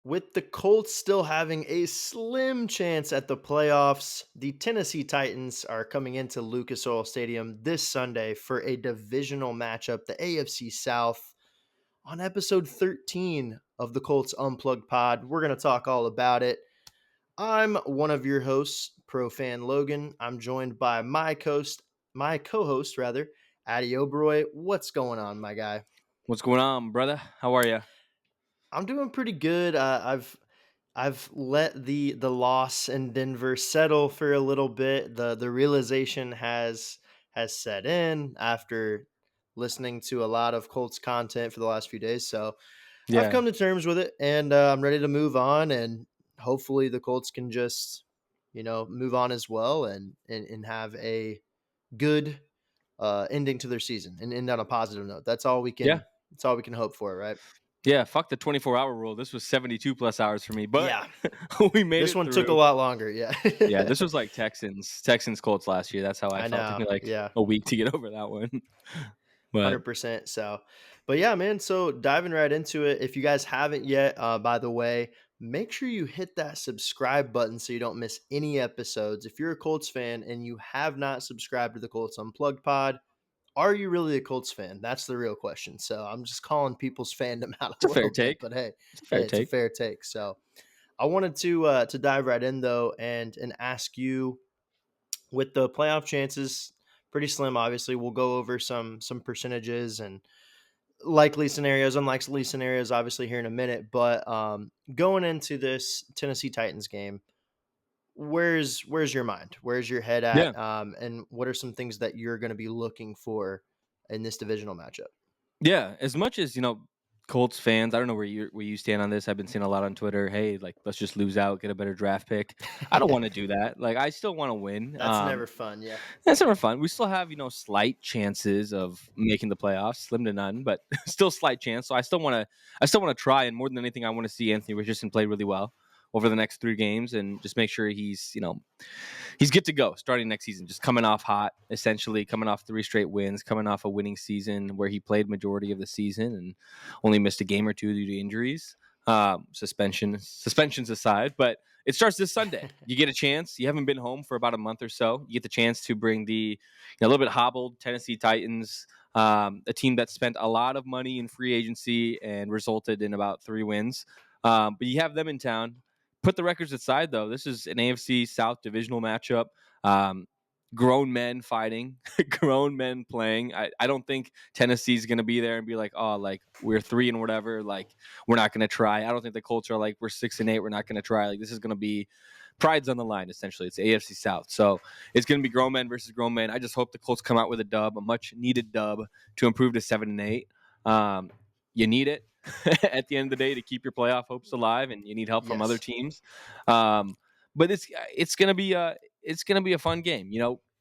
With the Colts still having a slim chance at the playoffs, the Tennessee Titans are coming into Lucas Oil Stadium this Sunday for a divisional matchup, the AFC South. On episode 13 of the Colts Unplugged Pod, we're going to talk all about it. I'm one of your hosts, Pro Fan Logan. I'm joined by my co-host rather, Ati Logan. What's going on, my guy? What's going on, brother? How are you? I'm doing pretty good. I've let the loss in Denver settle for a little bit. The realization has set in after listening to a lot of Colts content for the last few days. So I've Yeah, come to terms with it, and I'm ready to move on. And hopefully, the Colts can just move on as well, and have a good ending to their season and end on a positive note. That's all we yeah, can. That's all we can hope for, right? yeah. Fuck the 24-hour rule. This was 72 plus hours for me, but Yeah. we made This it one took a through. lot longer. Yeah. Yeah, this was like Texans Colts last year. That's how I I felt. It took know. me like Yeah. a week to get over that one. But 100%. So, but yeah, man. So diving right into it. If you guys haven't yet, by the way, make sure you hit that subscribe button so you don't miss any episodes. If you're a Colts fan and you have not subscribed to the Colts Unplugged pod, are you really a Colts fan? That's the real question. So I'm just calling people's fandom out it's a a fair little bit, take. but hey, It's a hey, fair it's a take. fair take. So I wanted to dive right in though and ask you, with the playoff chances pretty slim. Obviously, we'll go over some percentages and likely scenarios, unlikely scenarios, obviously here in a minute. But going into this Tennessee Titans game, where's your mind? Where's your head Yeah, at? And what are some things that you're going to be looking for in this divisional matchup? yeah. As much as Colts fans. I don't know where you stand on this. I've been seeing a lot on Twitter. Hey, like let's just lose out, get a better draft pick. I don't want to do that. Like I still want to win. That's never fun. Yeah. That's never fun. We still have, slight chances of making the playoffs, slim to none, but still slight chance. So I still want to try. And more than anything, I want to see Anthony Richardson play really well over the next 3 games and just make sure he's good to go starting next season. Just coming off hot, essentially coming off 3 straight wins, coming off a winning season where he played majority of the season and only missed a game or two due to injuries, suspensions aside. But it starts this Sunday. You get a chance. You haven't been home for about a month or so. You get the chance to bring the a little bit hobbled Tennessee Titans, a team that spent a lot of money in free agency and resulted in about 3 wins. But you have them in town. Put the records aside, though. This is an AFC South divisional matchup. Um, Grown men fighting, grown men playing. I don't think Tennessee's going to be there and be like, oh, like we're 3 and whatever. Like we're not going to try. I don't think the Colts are like we're 6 and 8. We're not going to try. Like this is going to be pride's on the line. Essentially, it's AFC South, so it's going to be grown men versus grown men. I just hope the Colts come out with a dub, a much needed dub to improve to 7-8. You need it at the end of the day to keep your playoff hopes alive, and you need help from other Yes. teams. Um, but it's gonna be a fun game.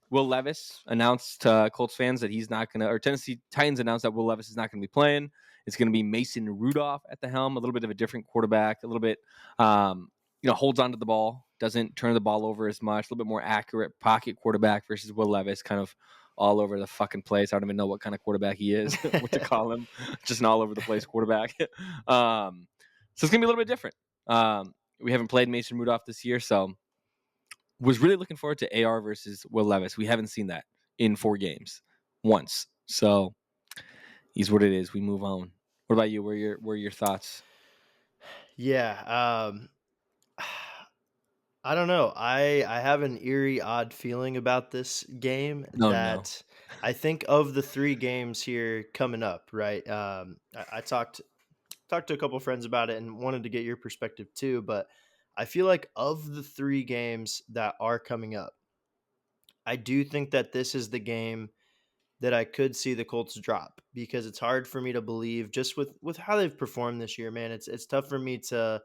Will Levis announced to Colts fans that he's not gonna, or Tennessee Titans announced that Will Levis is not gonna be playing. It's gonna be Mason Rudolph at the helm, a little bit of a different quarterback, a little bit, holds onto the ball, doesn't turn the ball over as much, a little bit more accurate pocket quarterback versus Will Levis, kind of all over the fucking place. I don't even know what kind of quarterback he is, what to call him, just an all over the place quarterback. So it's gonna be a little bit different. We haven't played Mason Rudolph this year, so was really looking forward to AR versus Will Levis. We haven't seen that in 4 games once, so he's what it is. We move on. What about you? Where are your thoughts? Yeah. I don't know. I have an eerie, odd feeling about this game No, no. that I think of the three games here coming up. Right. I talked to a couple friends about it and wanted to get your perspective too. But I feel like of the three games that are coming up, I do think that this is the game that I could see the Colts drop because it's hard for me to believe just with how they've performed this year, man. It's tough for me to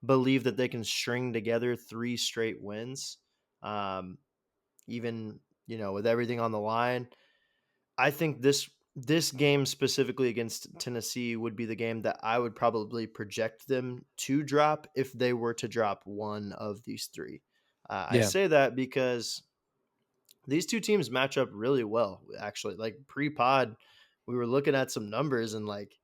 believe that they can string together 3 straight wins. Um, even with everything on the line, I think this game specifically against Tennessee would be the game that I would probably project them to drop if they were to drop one of these three. I Yeah, say that because these two teams match up really well. Actually, like pre-pod, we were looking at some numbers and like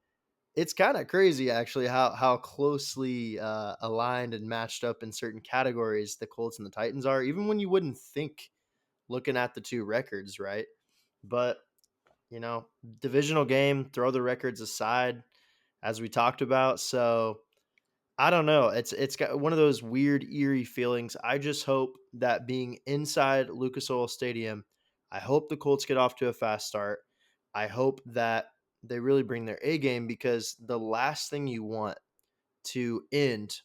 It's kinda crazy actually how closely, aligned and matched up in certain categories the Colts and the Titans are, even when you wouldn't think looking at the 2 records, right? But, divisional game, throw the records aside, as we talked about, so I don't know. It's got one of those weird, eerie feelings. I just hope that being inside Lucas Oil Stadium, I hope the Colts get off to a fast start. I hope that they really bring their A game because the last thing you want to end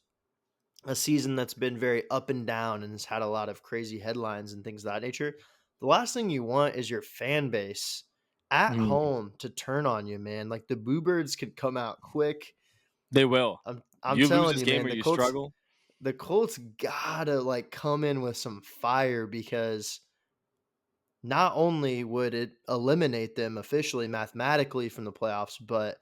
a season that's been very up and down and has had a lot of crazy headlines and things of that nature. The last thing you want is your fan base at Mm, home to turn on you, man. Like the Boo Birds could come out quick. they will. I'm You lose telling this you, game man, or you struggle. the Colts gotta like come in with some fire because not only would it eliminate them officially mathematically from the playoffs, but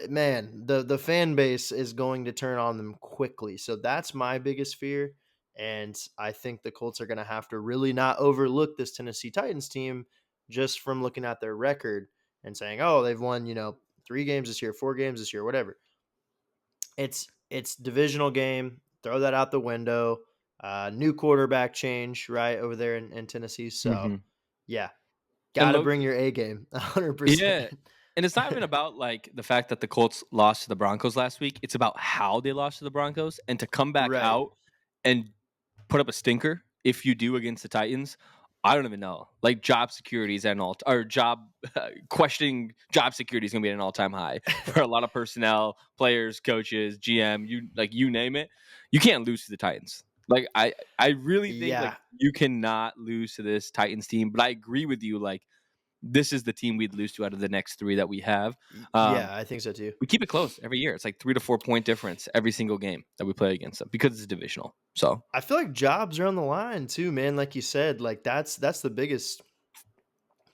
man, the fan base is going to turn on them quickly. So that's my biggest fear. And I think the Colts are going to have to really not overlook this Tennessee Titans team just from looking at their record and saying, oh, they've won, 3 games this year, 4 games this year, whatever. It's divisional game. Throw that out the window. New quarterback change right over there in Tennessee. So Mhm. yeah, And got to low bring your A game, 100%. Yeah, and it's not even about, like, the fact that the Colts lost to the Broncos last week, it's about how they lost to the Broncos, and to come back Right. out and put up a stinker, if you do against the Titans, I don't even know. Like, job security is at an all or job questioning job security is gonna be at an all-time high for a lot of personnel, players, coaches, GM, you name it. You can't lose to the Titans. Like, I really think, like, Yeah. you cannot lose to this Titans team, but I agree with you, like, this is the team we'd lose to out of the next 3 that we have. Yeah, Um, I think so too. we keep it close every year. It's like 3 to 4 point difference every single game that we play against them because it's divisional. So, I feel like jobs are on the line too, man. Like you said, like that's the biggest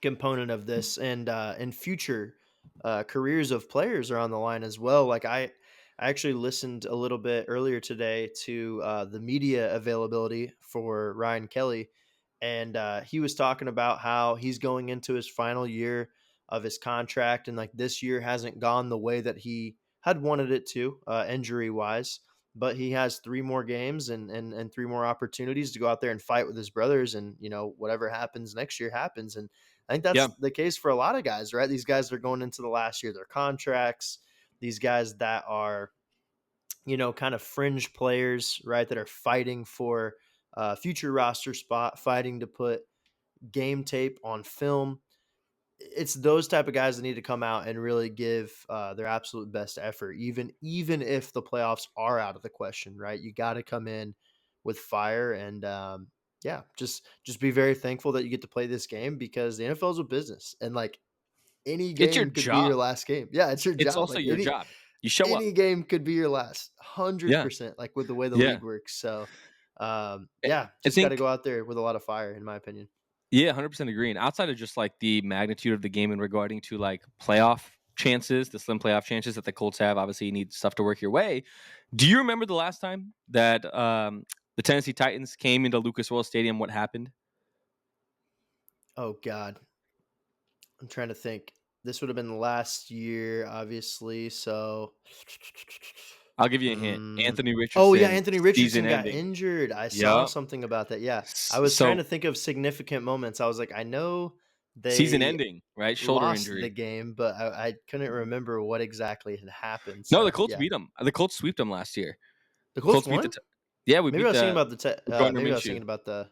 component of this, and future careers of players are on the line as well. Like I actually listened a little bit earlier today to the media availability for Ryan Kelly, and he was talking about how he's going into his final year of his contract, and like this year hasn't gone the way that he had wanted it to, injury wise. But he has 3 more games and 3 more opportunities to go out there and fight with his brothers, and whatever happens next year happens. And I think that's yeah, the case for a lot of guys, right? These guys are going into the last year of their contracts. These guys that are, kind of fringe players, right? That are fighting for a future roster spot, fighting to put game tape on film. It's those type of guys that need to come out and really give their absolute best effort, even if the playoffs are out of the question, right? You got to come in with fire, and yeah, just be very thankful that you get to play this game because the NFL is a business, and like any it's your game could be your job. last game. Yeah, it's your It's job. also Like your any job. You show up. any game could be your last, Yeah, 100%. Like with the way the yeah. league works. So, I yeah, I just got to think go out there with a lot of fire, in my opinion. yeah, 100% agree. And outside of just like the magnitude of the game and regarding to like playoff chances, the slim playoff chances that the Colts have, obviously you need stuff to work your way. Do you remember the last time that the Tennessee Titans came into Lucas Oil Stadium? What happened? Oh God, I'm trying to think. This would have been last year, obviously. So, I'll give you a hint. mm, Anthony oh yeah, Richardson, Anthony season Richardson got ending. injured. I saw Yep. something about that. Yeah, I was trying So to think of significant moments. I was like, I know season they ending, right? Shoulder lost the injury. game, but I couldn't remember what exactly had happened. No, the So Colts yeah, beat them. The Colts swept them last year. the Colts Colts beat the. won. Yeah, we Maybe I beat was thinking the about Gardner maybe I was Minshew. thinking about the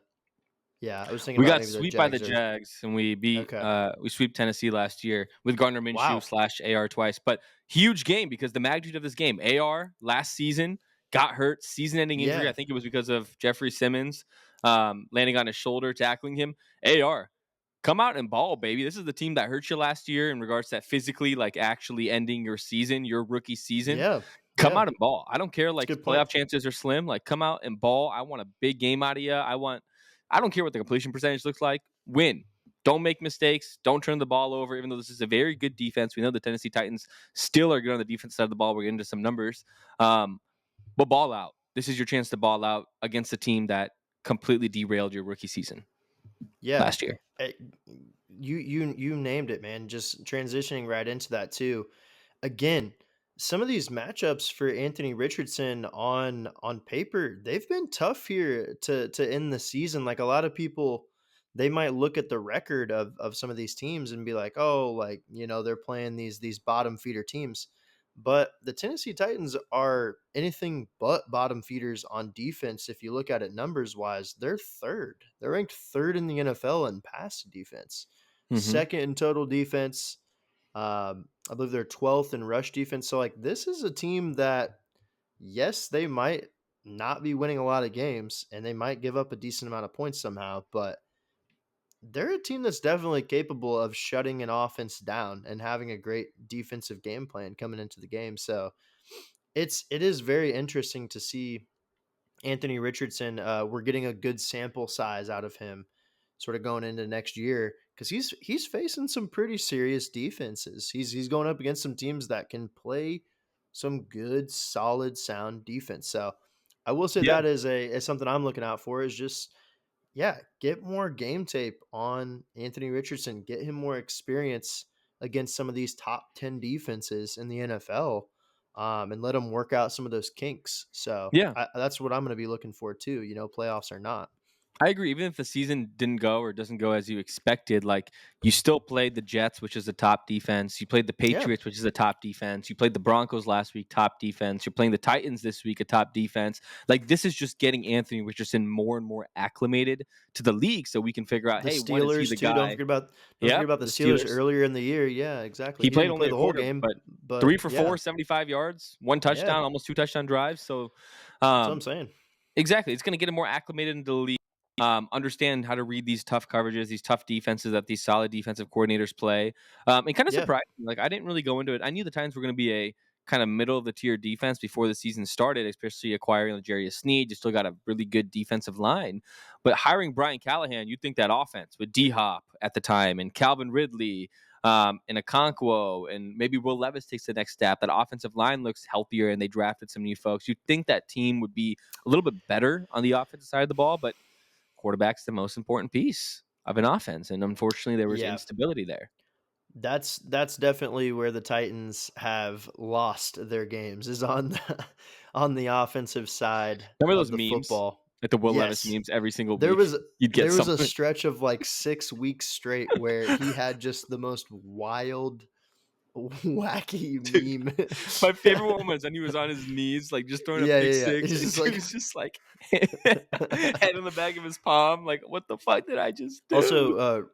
yeah, I was thinking We about got maybe the swept by the Jags or Jags, and we beat okay. we swept Tennessee last year with Gardner Minshew Wow. slash AR twice. But huge game because the magnitude of this game. AR last season got hurt, season-ending injury. I Yeah. think it was because of Jeffrey Simmons landing on his shoulder, tackling him. AR, come out and ball, baby. This is the team that hurt you last year in regards to that physically, like actually ending your season, your rookie season. Yeah. Come Yeah. out and ball. I don't care. That's a Like good point. playoff chances are slim. Like come out and ball. I want a big game out of you. I don't care what the completion percentage looks like. Win. Don't make mistakes. Don't turn the ball over. Even though this is a very good defense, we know the Tennessee Titans still are good on the defense side of the ball. We're getting into some numbers, but ball out. This is your chance to ball out against a team that completely derailed your rookie season Yeah. last year. Eh, you named it, man. Just transitioning right into that too. again, some of these matchups for Anthony Richardson on paper, they've been tough here to end the season. Like a lot of people, they might look at the record of some of these teams and be like, oh, like, they're playing these bottom feeder teams. But the Tennessee Titans are anything but bottom feeders on defense. If you look at it numbers wise, they're third. They're ranked third in the NFL in pass defense, Hmm. second in total defense. I believe they're 12th in rush defense. So, like, this is a team that, yes, they might not be winning a lot of games and they might give up a decent amount of points somehow, but they're a team that's definitely capable of shutting an offense down and having a great defensive game plan coming into the game. So, it is very interesting to see Anthony Richardson. We're getting a good sample size out of him, sort of going into next year because he's facing some pretty serious defenses. He's going up against some teams that can play some good, solid, sound defense. So I will say Yeah. that is something I'm looking out for. Is just, yeah, get more game tape on Anthony Richardson. Get him more experience against some of these top 10 defenses in the NFL, and let him work out some of those kinks. So Yeah. that's what I'm going to be looking for too, playoffs or not. I agree. Even if the season didn't go or doesn't go as you expected, like you still played the Jets, which is a top defense. You played the Yeah. Patriots, which is a top defense. You played the Broncos last week, top defense. You're playing the Titans this week, a top defense. Like this is just getting Anthony Richardson more and more acclimated to the league, so we can figure out, The hey, when is he Steelers the too. Don't guy? forget about don't forget Yep, about the the Steelers Steelers. earlier in the year. Yeah, exactly. He He played didn't only play a the whole quarter, game, but but 3 for yeah, 4, 75 yards, one yeah, touchdown, almost two touchdown drives. So, that's what I'm um, saying. exactly. It's going to get him more acclimated into the league. Understand how to read these tough coverages, these tough defenses that these solid defensive coordinators play. And kind of Yeah, surprised me. Like I didn't really go into it. I knew the Titans were going to be a kind of middle of the tier defense before the season started, especially acquiring L'Jarius Sneed. You still got a really good defensive line, but hiring Brian Callahan, you'd think that offense with D Hop at the time and Calvin Ridley. And Okonkwo and maybe Will Levis takes the next step. That offensive line looks healthier, and they drafted some new folks. You'd think that team would be a little bit better on the offensive side of the ball, but quarterback's the most important piece of an offense, and unfortunately, there was yeah. instability there. That's definitely where the Titans have lost their games is on on the offensive side Remember of those the memes, football. like the Will Levis Yes. memes every single There week? was You'd get there was a something. stretch of like 6 weeks straight where he had just the most wild, wacky Dude, meme. my favorite one was when he was on his knees, like, just throwing a Yeah, pick yeah, yeah. six, He's and just dude like was just, like, head in the back of his palm, like, "What the fuck did I just Also, do?"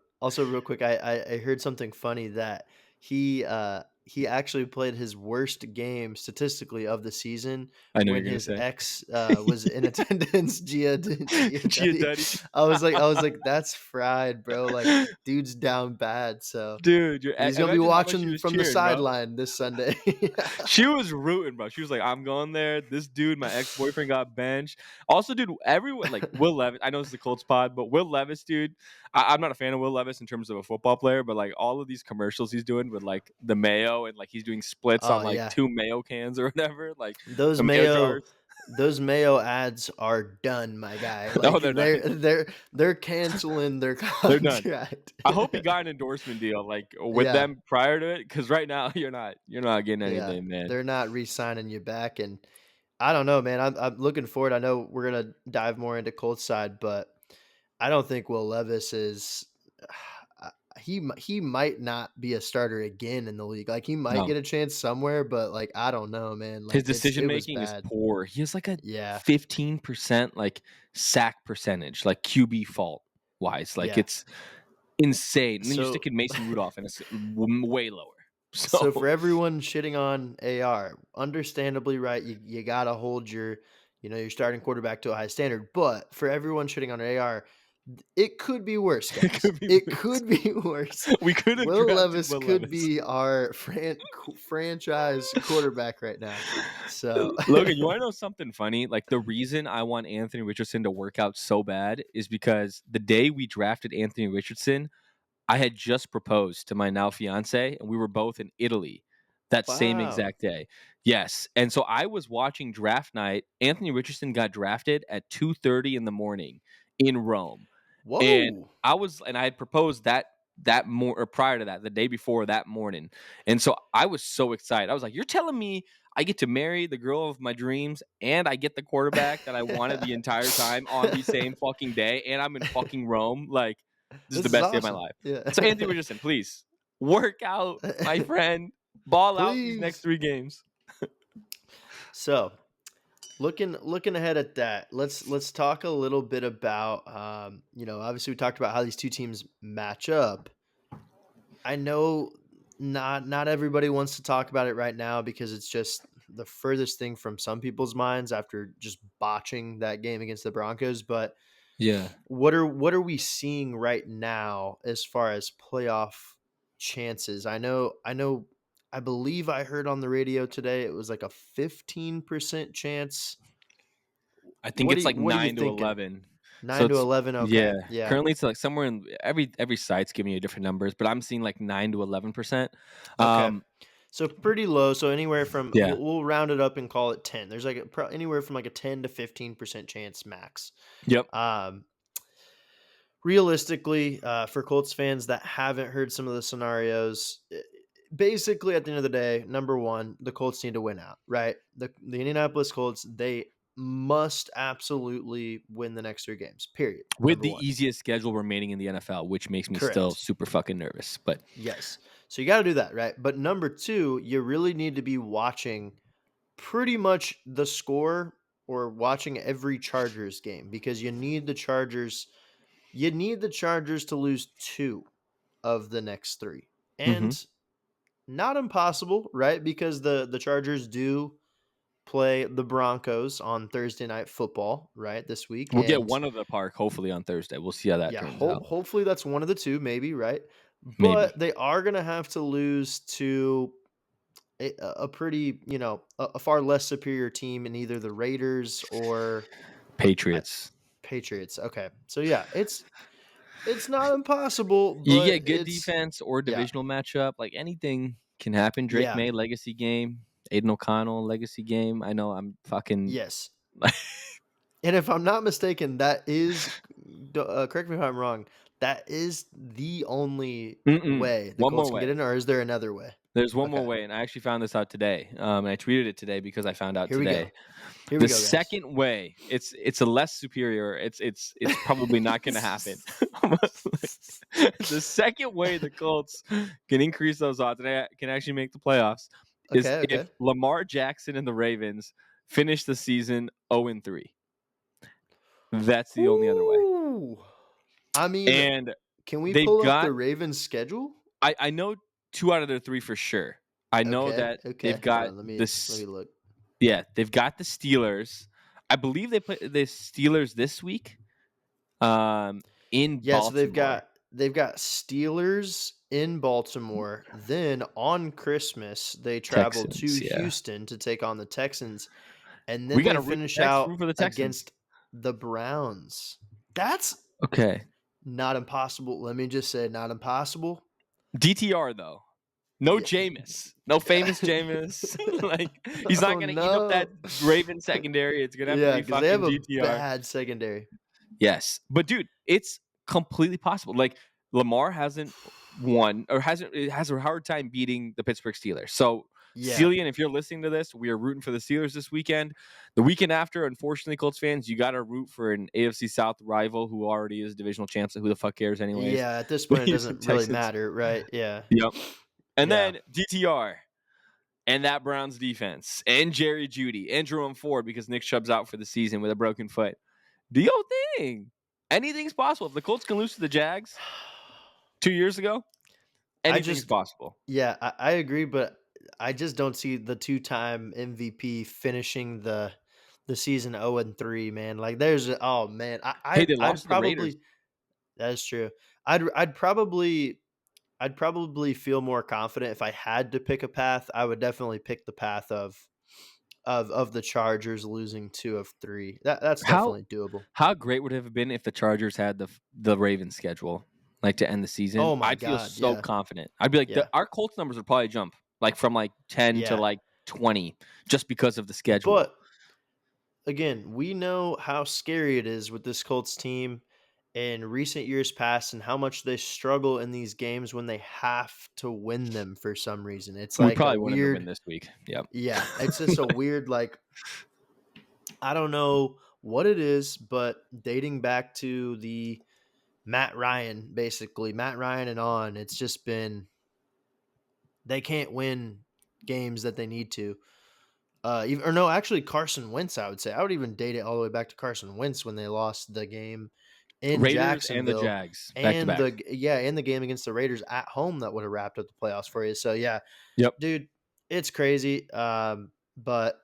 real quick, I heard something funny that he actually played his worst game statistically of the season I know you're when gonna his say. ex was in attendance. Giadetti. Giadetti. I was like, that's fried, bro. Like, dude's down bad. So Dude, he's gonna be imagine how much she watching was from the cheering, bro. sideline this Sunday. She was rooting, bro. She was like, "I'm going there." This dude, my ex boyfriend, got benched. Also, dude, everyone like Will Levis. I know it's the Colts pod, but Will Levis, dude, I'm not a fan of Will Levis in terms of a football player, but like all of these commercials he's doing with like the mayo and like he's doing splits on Oh like yeah, two mayo cans or whatever, like those the mayo mayo jars. those mayo ads are done, my guy. No, Like they're not. they're canceling their They're done. contract. I hope he got an endorsement deal like with Yeah, them prior to it, because right now you're not getting yeah. anything, man. They're not re-signing you back, and I don't know, man. I'm looking forward. I know we're gonna dive more into Colts side, but I don't think Will Levis is. He might not be a starter again in the league. Like he might No. get a chance somewhere, but like I don't know, man. His Like decision it was making is bad. poor. He has like a Yeah, 15% like sack percentage, like QB fault wise. Like yeah. it's insane. And then you So stick in Mason Rudolph and it's way lower. So for So everyone shitting on AR, understandably right, you gotta hold your starting quarterback to a high standard. But for everyone shitting on AR, it could be worse, it guys. could be It worse. could be worse. We could have Will drafted Levis Will could Levis. be our franchise quarterback right now. So Logan, you want to know something funny? Like the reason I want Anthony Richardson to work out so bad is because the day we drafted Anthony Richardson, I had just proposed to my now fiance, and we were both in Italy that same wow, exact day. Yes, and so I was watching draft night. Anthony Richardson got drafted at 2:30 in the morning in Rome, and whoa, I had proposed that or prior to that, the day before that morning. And so I was so excited. I was like, "You're telling me I get to marry the girl of my dreams and I get the quarterback that I wanted the entire time on the same fucking day, and I'm in fucking Rome? Like, this is This the is best day of my awesome. life." Yeah. So Anthony Richardson, please work out, my friend. Ball out these next Please. 3 games. So, looking ahead at that, let's talk a little bit about obviously we talked about how these two teams match up. I know not everybody wants to talk about it right now because it's just the furthest thing from some people's minds after just botching that game against the Broncos, but Yeah. what are we seeing right now as far as playoff chances? I believe I heard on the radio today it was like a 15% chance. I think it's like What are you 9 to thinking? 11. So 9 to it's 11, yeah. okay. Yeah. Currently, it's like somewhere in every site's giving you different numbers, but I'm seeing like 9 to 11%. Okay. Um, So pretty low. So anywhere from yeah. we'll round it up and call it 10. There's like anywhere from like a 10 to 15% chance max. Yep. Um Realistically, for Colts fans that haven't heard some of the scenarios, basically at the end of the day, number one, the Colts need to win out, right? The Indianapolis Colts, they must absolutely win the next 3 games. Period. With Number the one. easiest schedule remaining in the NFL, which makes me still Correct. super fucking nervous. But Yes. So you got to do that, right? But number two, you really need to be watching pretty much the score or watching every Chargers game because you need the Chargers to lose 2 of the next 3. mhm. And not impossible, right? Because the Chargers do play the Broncos on Thursday Night Football, right, this week. We'll get And one of the park hopefully on Thursday. We'll see how that yeah, turns out. hopefully that's one of the 2, maybe, right? Maybe. But they are going to have to lose to a pretty, a far less superior team in either the Raiders or I, Patriots. Patriots. Okay. So yeah, it's not impossible, You but get good it's defense or yeah. divisional matchup, like anything can happen. Drake Yeah. May legacy game, Aiden O'Connell legacy game. I know I'm fucking Yes. And if I'm not mistaken, that is correct me if I'm wrong, that is the only Mm-mm. way the One Colts more can get way. in, or is there another way? There's one more Okay. way, and I actually found this out today. And I tweeted it today because I found out Here we today. go. Here we The go, guys. second way, it's a less superior. It's probably not going to happen. The second way the Colts can increase those odds and can actually make the playoffs is Okay, if okay. Lamar Jackson and the Ravens finish the season 0-3. That's the only other way. Ooh. I mean, And can we they've pull up the got Ravens schedule? I know 2 out of their 3 for sure. I know Okay, that they've okay. Hold got on. Let me this. look. Yeah, they've got the Steelers. I believe they play the Steelers this week, in Yeah, so they've Baltimore, got they've got Steelers in Baltimore. Then on Christmas, they travel to Texans. Yeah, Houston to take on the Texans, and then we got they to root finish root out for the Texans. against the Browns. That's Okay, not impossible. Let me just say, not impossible. DTR though. No Yeah. Jameis, no famous Jameis. Like he's not Oh gonna eat up that no. Raven secondary. It's gonna have to Yeah, be because they have fucking a DTR. bad secondary. Yes, but dude, it's completely possible. Like Lamar hasn't won or has a hard time beating the Pittsburgh Steelers. So, Yeah. Celian, if you're listening to this, we are rooting for the Steelers this weekend. The weekend after, unfortunately, Colts fans, you got to root for an AFC South rival who already is divisional champs. So who the fuck cares, anyways? Yeah, at this The point it Houston doesn't really Texans. matter, right? Yeah. Yep. And Yeah. then DTR and that Browns defense and Jerry Judy and Jerome Ford because Nick Chubb's out for the season with a broken foot. Do your thing. Anything's possible. If the Colts can lose to the Jags 2 years ago, I anything's just possible. Yeah, I agree, but I just don't see the two-time MVP finishing the season 0-3, man. Like oh man, Hey, they I'd lost to the Raiders. probably that is true. I'd probably feel more confident if I had to pick a path. I would definitely pick the path of the Chargers losing 2 of 3. That's How definitely doable. how great would it have been if the Chargers had the Ravens schedule like to end the season? Oh my I'd feel god, so yeah. confident. I'd be like, Yeah. our Colts numbers would probably jump like from like 10 to Yeah. like 20 just because of the schedule. But again, we know how scary it is with this Colts team. in recent years past and how much they struggle in these games when they have to win them for some reason. It's We like a probably wouldn't have win weird, this week. Yep. yeah, it's just a weird, like, I don't know what it is, but dating back to the Matt Ryan, basically, Matt Ryan and on, it's just been, they can't win games that they need to. Even, or no, actually, Carson Wentz, I would say. I would even date it all the way back to Carson Wentz when they lost the game in Raiders and the Jacksonville Jags back to and back. and the game against the Raiders at home that would have wrapped up the playoffs for you. So yeah, Yep. dude, it's crazy. But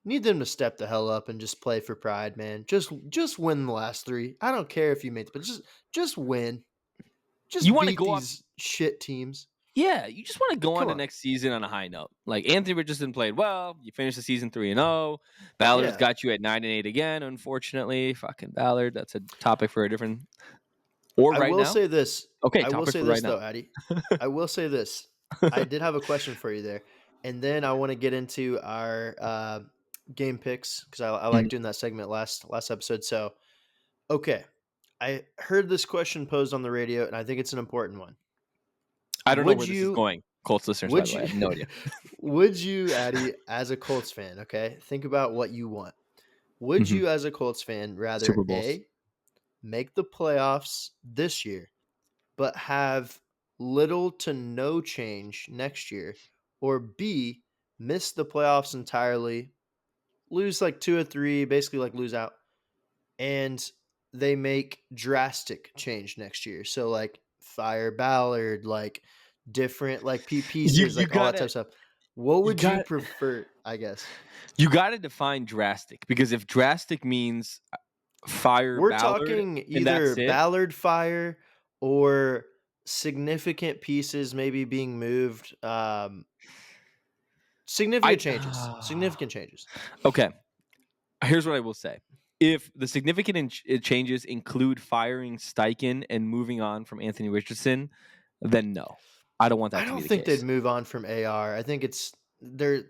need them to step the hell up and just play for pride, man. Just win the last three. I don't care if you made, but just win. You Just want to beat go up. these shit teams. Yeah, you just want to go on Come to on. next season on a high note. Like Anthony Richardson played well. You finished the season 3-0. Ballard's Yeah. got you at 9-8 again. Unfortunately, fucking Ballard. That's a topic for a different. Or I right will now. say this. Okay, I will topic say for right this now. though, Addy. I will say this. I did have a question for you there, and then I want to get into our game picks because I like Mhm. doing that segment last episode. So, okay, I heard this question posed on the radio, and I think it's an important one. I don't know Would where this is you? going. Colts listeners, by Would the way, I you? have no idea. Would you, Addy, as a Colts fan? Okay, think about what you want. Would Mhm. you, as a Colts fan, rather Super Bowls. a make the playoffs this year but have little to no change next year, or B, miss the playoffs entirely, lose like 2 or 3, basically like lose out, and they make drastic change next year. So like fire Ballard, like different like You pieces, you like all that type gotta of stuff. What you would you got prefer? I guess you gotta define drastic because if drastic means fire we're Ballard talking and that's either it, Ballard fire or significant pieces maybe being moved. I Significant changes. Significant changes. okay. Here's what I will say. If the significant changes include firing Steichen and moving on from Anthony Richardson, then no. I don't want I that to be don't the think they'd case. move on from AR. I think it's there's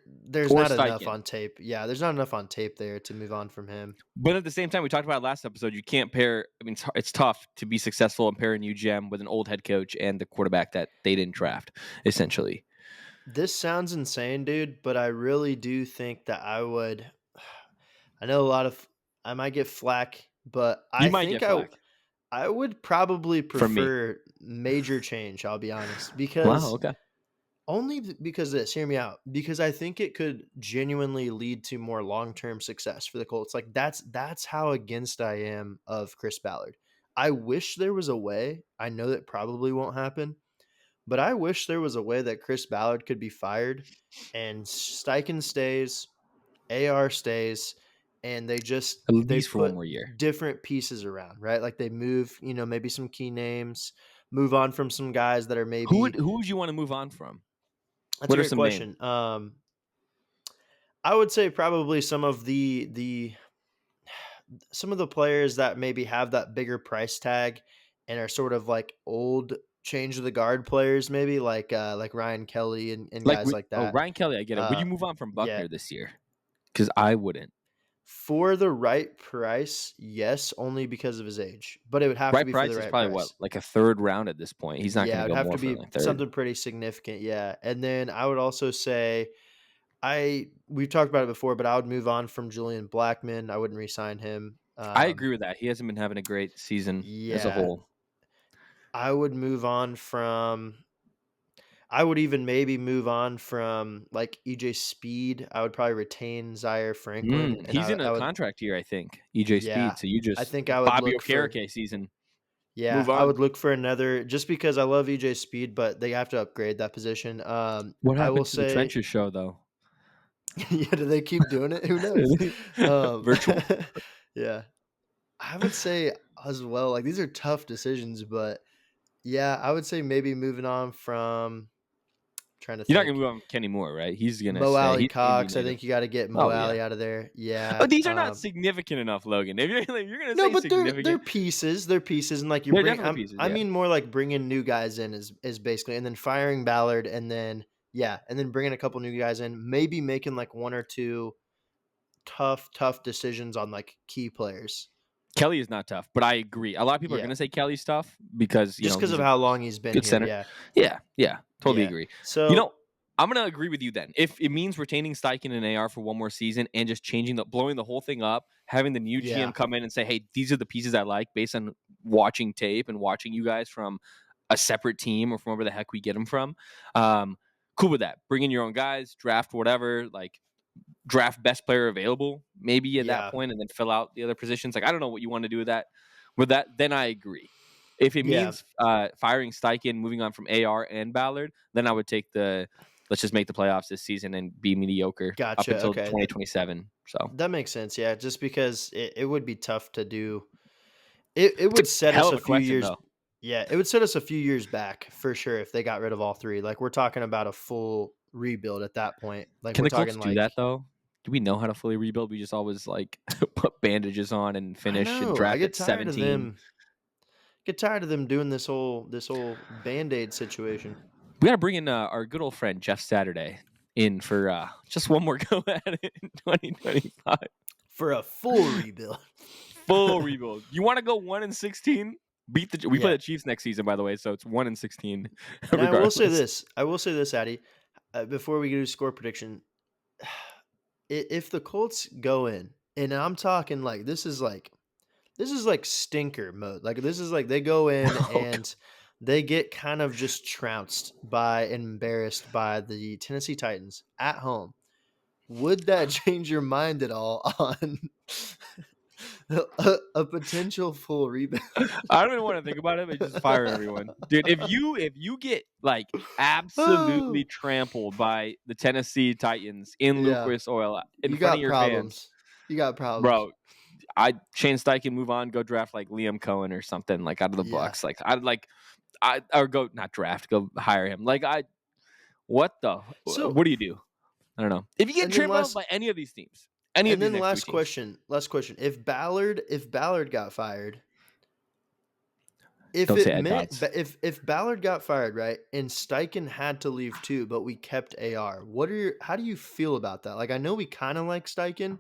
Or not enough Steichen. on tape. Yeah, there's not enough on tape there to move on from him. But at the same time, we talked about last episode, you can't pair. I mean, it's tough to be successful and pair a new gem with an old head coach and the quarterback that they didn't draft, essentially. This sounds insane, dude, but I really do think that I would I know a lot of I might get flack, but You I might think get flack I would probably from me. prefer major change, I'll be honest, Wow. because Okay. only because of this, hear me out. Because I think it could genuinely lead to more long-term success for the Colts. Like that's how against I am of Chris Ballard. I wish there was a way. I know that probably won't happen, but I wish there was a way that Chris Ballard could be fired and Steichen stays, AR stays, and At they least for one put more year. different pieces around, right? Like they move, maybe some key names, move on from some guys that are maybe. Who would you want to move on from? That's a What are great some names? question. I would say probably some of the some of the players that maybe have that bigger price tag and are sort of like old change of the guard players, maybe like Ryan Kelly and Like, guys like that. Ryan Kelly, I get it. Would Uh, you move on from yeah, Buckner this year? Because I wouldn't. for the right price, yes, only because of his age, but it would have to Right be for the price is right probably what, price. like a third round at this point. He's not going Yeah, to it'd go have more to for be like third. something pretty significant. Yeah, and then I would also say we've talked about it before, but I would move on from Julian Blackmon. I wouldn't re-sign him. I agree with that. He hasn't been having a great season as a Yeah, whole. I would move on from. I would even maybe move on from like EJ Speed. I would probably retain Zaire Franklin, and He's in I a would, contract year, I think. EJ yeah, Speed. So you I just think I would Bobby look for, Okereke season. yeah, Move I on. would look for another just because I love EJ Speed, but they have to upgrade that position. What I will happened to the say, Trenches show though? yeah, do they keep doing it? Who knows? Um, Virtual. yeah, I would say as well. Like these are tough decisions, but yeah, I would say maybe moving on from trying to You're not gonna think. move on from Kenny Moore, right? He's gonna Mo stay. Alley He's gonna be Cox. I native. think you got to get Mo Oh yeah. Alley out of there. Oh, Yeah. these are not significant enough, Logan. If you're gonna No, say but they're significant, pieces. They're pieces, and like you're they're bring. definitely pieces. I Yeah. mean more like bringing new guys in is basically, and then firing Ballard, and then yeah, and then bringing a couple new guys in. Maybe making like one or two tough decisions on like key players. Kelly is not tough, but I agree. A lot of people are Yeah, gonna say Kelly's tough because just because he's of a how long he's been good here. center. Yeah, Yeah, yeah, totally yeah. agree. You So know, I'm gonna agree with you then. If it means retaining Steichen and AR for one more season and just blowing the whole thing up, having the new yeah, GM come in and say, "Hey, these are the pieces I like," based on watching tape and watching you guys from a separate team or from wherever the heck we get them from. Um, cool with that. Bring in your own guys, draft whatever, like draft best player available, maybe at that yeah, point, and then fill out the other positions. Like I don't know what you want to do with that. With that, then I agree. If it yeah. means firing Steichen, moving on from AR and Ballard, then I would take the let's just make the playoffs this season and be mediocre up Gotcha. until Okay, 2027. So that makes sense. Yeah, just because it would be tough to do. It it's would a set hell us of a a few question, years. though. Yeah, it would set us a few years back for sure if they got rid of all three. Like we're talking about a full rebuild at that point. Like Can we're the Colts talking do that like though? Do we know how to fully rebuild? We just always like put bandages on and I finish and know. I draft get at tired of 17. them. Get tired of them doing this whole band-aid situation We got to bring in our good old friend Jeff Saturday in for just one more go at it in 2025. for a full rebuild. Full rebuild. You want to go 1-16? Beat the. We play Yeah. the Chiefs next season, by the way, so it's 1-16 And I will say regardless. this. I will say this, Addy. Before we do score prediction, if the Colts go in, and I'm talking like this is like stinker mode. Like this is like they go in Oh, and they get kind of just trounced by and embarrassed by the Tennessee Titans at home. Would that change your mind at all on a potential full rebuild? I don't even want to think about it, but just fire everyone, dude. If you get like Oh, absolutely trampled by the Tennessee Titans in yeah. Lucas Oil in You front of got your fans, problems. You got problems. bro, I Shane Steichen move on, go draft like Liam Cohen or something like out of the Yeah. Bucks. Like I'd like I or go not draft, go hire him. Like what the So, what do you do? I don't know. If you get and then trampled last by any of these teams, any of and these then next three last teams, question, last question. If Ballard got fired, if don't say it Ed meant Dodds. if Ballard got fired, right, and Steichen had to leave too, but we kept AR. How do you feel about that? Like I know we kind of like Steichen,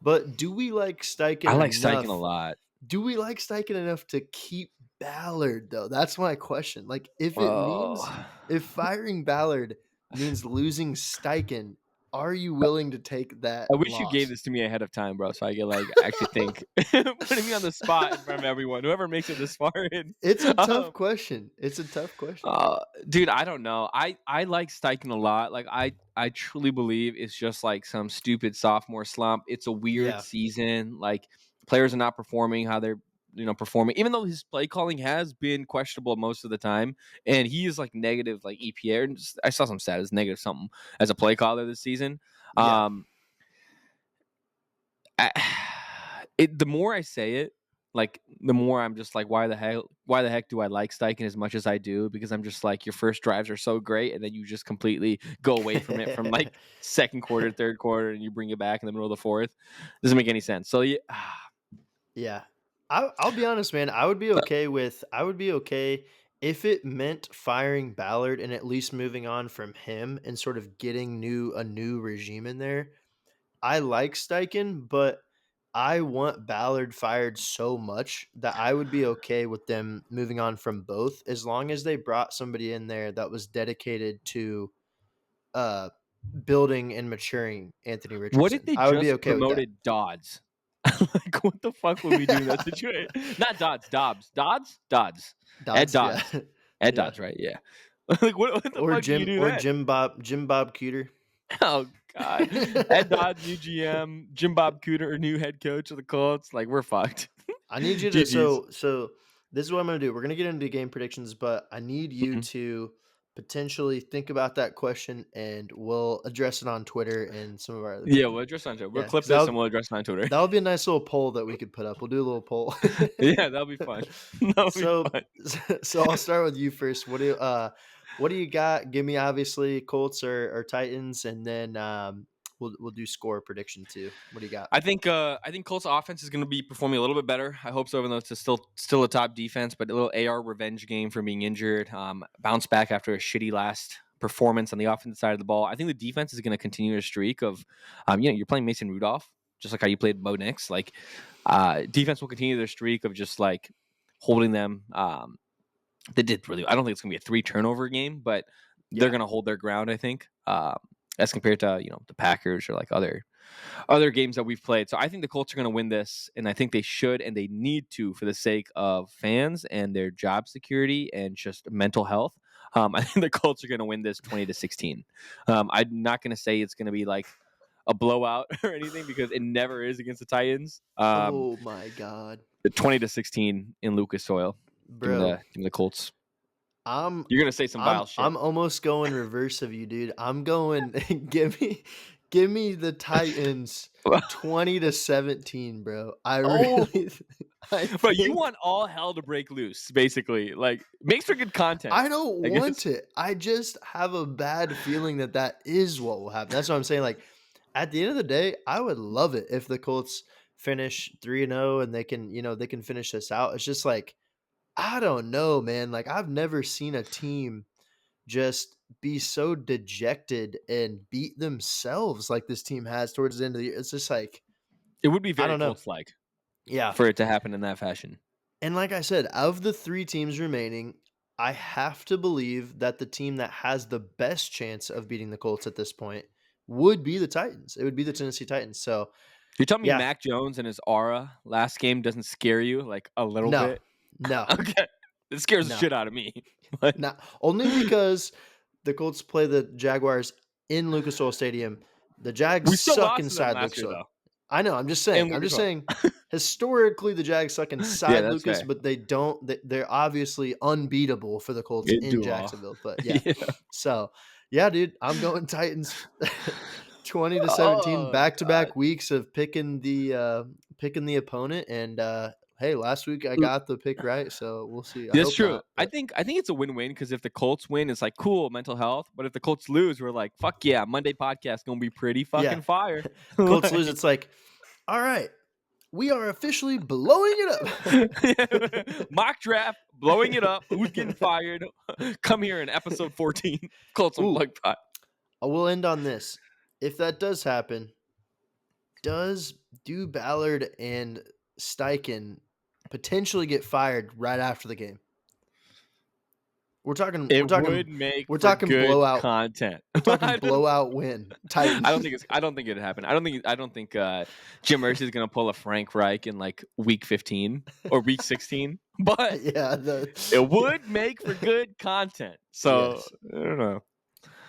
but do we like Steichen I like Steichen a enough? lot. Do we like Steichen enough to keep Ballard though? That's my question. Like Oh. if firing Ballard means losing Steichen, are you willing to take that I wish you gave loss? this to me ahead of time, bro, so I could like actually think. Putting me on the spot in front of everyone, whoever makes it this far in. It's a tough Um, question. It's a tough question. uh, dude, I don't know. I like Steichen a lot. Like I truly believe it's just like some stupid sophomore slump. It's a weird Yeah. season. Like players are not performing how they're performing, even though his play calling has been questionable most of the time, and he is like negative like EPA. And I saw some stats negative something as a play caller this season. Yeah. Um, I, the more I say it, like the more I'm just like, why the heck do I like Steichen as much as I do? Because I'm just like, your first drives are so great, and then you just completely go away from it from like second quarter, third quarter, and you bring it back in the middle of the fourth. Doesn't make any sense. So yeah, Yeah. I'll be honest, man. I would be okay if it meant firing Ballard and at least moving on from him and sort of getting a new regime in there. I like Steichen, but I want Ballard fired so much that I would be okay with them moving on from both as long as they brought somebody in there that was dedicated to uh building and maturing Anthony what if Richardson. they I would be just okay with that. promoted Dodds? Like, what the fuck would we do in that situation? Not Dodds, Dodds, Ed Dodds, yeah. Dodds, Ed Yeah. Dodds, right? Yeah. Like, what the Or fuck do you Jim do or then? Jim Bob Cooter. Oh God, Ed Dodds, new GM, Jim Bob Cooter, new head coach of the Colts. Like we're fucked. I need you to GG's. so this is what I'm gonna do. We're gonna get into game predictions, but I need you Mhm. to potentially think about that question and we'll address it on Twitter and some of our other Yeah, people. we'll address on Twitter. We'll Yeah, clip because this and we'll address it on Twitter. that would be a nice little poll that we could put up. We'll do a little poll. Yeah, that'll be fun. That'll be so fun. so I'll start with you first. What do you got? Give me obviously Colts or Titans, and then we'll do score prediction too. What do you got? I think Colts offense is going to be performing a little bit better. I hope so, even though it's still a top defense, but a little AR revenge game from being injured. Bounce back after a shitty last performance on the offensive side of the ball. I think the defense is going to continue a streak of, you're playing Mason Rudolph. just like how you played Bo Nix. Like, defense will continue their streak of just like holding them. They did really. I don't think it's gonna be a 3 turnover game, but they're Yeah. gonna hold their ground. I think, as compared to the Packers or like other games that we've played. So I think the Colts are gonna win this, and I think they should and they need to for the sake of fans and their job security and just mental health. I think the Colts are gonna win this 20-16. I'm not gonna say it's gonna be like a blowout or anything because it never is against the Titans. Oh my God, 20-16 in Lucas Oil. bro. Give me the Colts. I'm You're gonna say some I'm vile shit. I'm almost going reverse of you, dude. I'm going give me the Titans 20-17, bro. I Oh, really I but you think want all hell to break loose, basically. Like, makes for good content, I don't I guess. want it. I just have a bad feeling that that is what will happen. That's what I'm saying. Like at the end of the day, I would love it if the Colts finish 3-0 and they can finish this out. It's just like I don't know, man. Like I've never seen a team just be so dejected and beat themselves like this team has towards the end of the year. It's just like, It would be I very don't know. Colts-like Yeah. for it to happen in that fashion. And like I said, of the 3 teams remaining, I have to believe that the team that has the best chance of beating the Colts at this point would be the Titans. It would be the Tennessee Titans. So, You're telling me yeah, Mac Jones and his aura last game doesn't scare you, like, a little no, bit? no, Okay. It scares the no, shit out of me. But not only because the Colts play the Jaguars in Lucas Oil Stadium. The Jags we still suck lost to them inside last Lucas year, Oil. though, I know. I'm just saying. in I'm Lucas just Oil. saying. Historically, the Jags suck Yeah, inside that's Lucas, fair. but they don't. They're obviously unbeatable for the Colts It in do all. Jacksonville. But yeah, Yeah. so yeah, dude, I'm going Titans. 20-17, Oh, back to God. back weeks of picking the opponent, and hey, last week I got the pick right, so we'll see. I That's hope true. not, I but think I think it's a win-win because if the Colts win, it's like cool mental health. But if the Colts lose, we're like, fuck yeah, Monday podcast gonna be pretty yeah, fucking fire. Colts lose. Like, It's like, all right, we are officially blowing it mock draft, blowing it up. Who's getting up. fired? Come here in episode 14, Colts Ooh, Unplugged Pod. I will end on this. If that does happen, do Ballard and Steichen potentially get fired right after the game? We're talking we're It talking would make we're for talking good blowout. content. We're talking I don't. blowout win. I don't Titans. think it's. I don't think it'd happen. I don't think Jim Mercy is gonna pull a Frank Reich in like week 15 or week 16. But Yeah, it would make for good content. So yes. I don't know.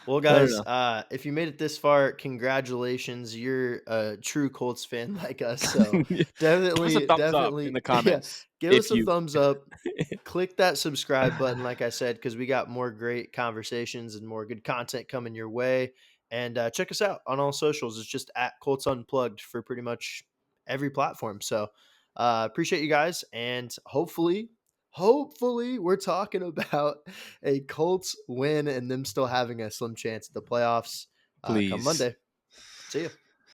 Well, I don't guys, know. if you made it this far, congratulations. You're a true Colts fan like us. So Give us a thumbs up in definitely, the yeah, comments give us if a you. thumbs up. Click that subscribe button, like I said, because we got more great conversations and more good content coming your way. And check us out on all socials. It's just at Colts Unplugged for pretty much every platform. So appreciate you guys. And hopefully, we're talking about a Colts win and them still having a slim chance at the playoffs come Please. Monday. See you.